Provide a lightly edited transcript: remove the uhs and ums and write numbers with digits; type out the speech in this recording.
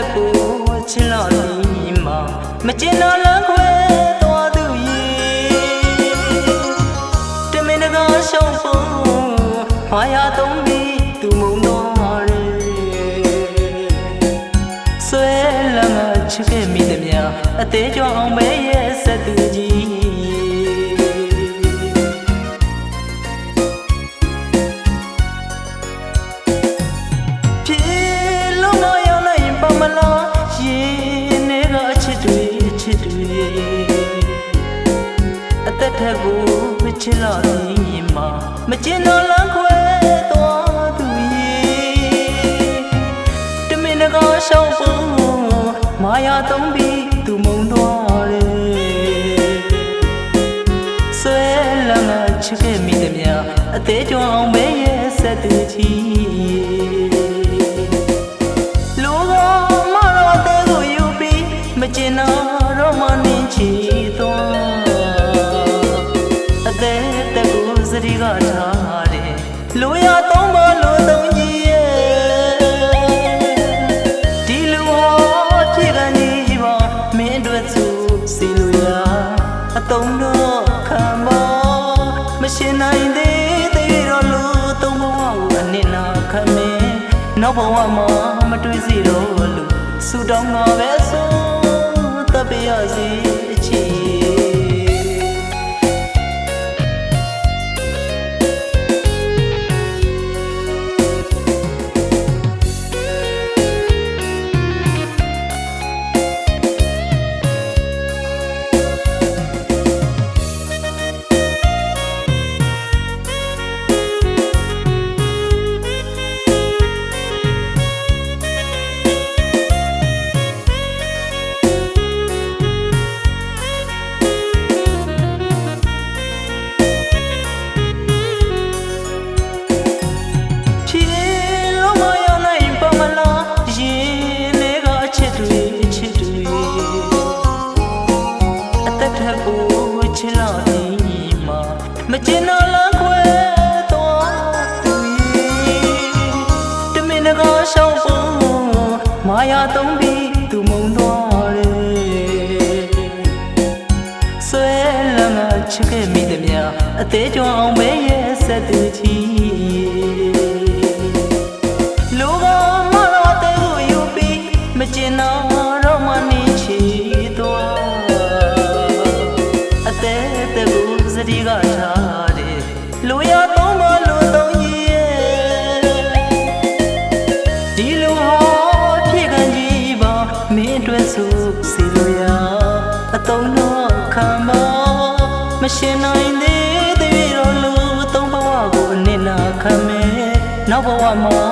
က်ကိုချစ်လာသည်မှာမကျင်တော့လမ်းခွဲသွားသူရေတမင်တကာရှောင်းဖို့ဘာရသုံးပြီးသူမုံတော်ရဲဆွဲလမ်းကချစ်ခဲ့မိသည်များအသေးကြောင့်အောင်ပဲရဲ့ဆက်သူကြီးအသက်ထက်ကိုချစ်လာသည်မှာမကျင်တော့လမ်းခွဲသွားသူရေတမင်တကာရှောင်းဖို့မာယာသုံးပြီးသူမုံသွားတယ်ဆွဲလမ်းကချစ်ခဲ့မိသည်များအသေးကြောင့်အောင်ပဲရဲ့ဆက်သူကြီးလူကမတော်တဲ့ကိုယူပြီးမကျင်တော့မှနင်းချီသွားစရီကထားတယ်လူရသုံးပါလူသုံးကြီးရဲ့ဒီလူဟောပြေကန်ကြီးပါမင်းတို့သူစီလူရအတုံးတော့ခံပါမရှင်နိုင်သေးတော့လူသုံးဘဝကိုအနစ်နာခံနေနောက်ဘဝမှာမတွေ့စီတော့လူဆူတောင်းငါပဲဆိုတပ်ပြရစီအချီချစ်လာသည်မှာမကျင်တော့လမ်းခွဲသွားသူရေတမင်တကာရှောင်းဖို့မာယာသုံးပြီးသူမုံသွားတယ်ဆွဲလမ်းကချစ်ခဲ့မိသည်များအသေးကြောင့်အောင်ပဲရဲ့ဆက်သူကြီးလူကမတော်တဲ့ကိုယူပြီးမကျင်တော့မှနင်းချီသွားစရီကထားတယ်လူရသုံးပါလူသုံးကြီးရဲ့ဒီလူဟောပြေကန်ကြီးပါမင်းအတွက်ဆိုစီလူရအတုံးတော့ခံပါမရှင်နိုင်သေးတော့လူသုံးဘဝကိုအနစ်နာခံမယ်နောက်ဘဝမှာ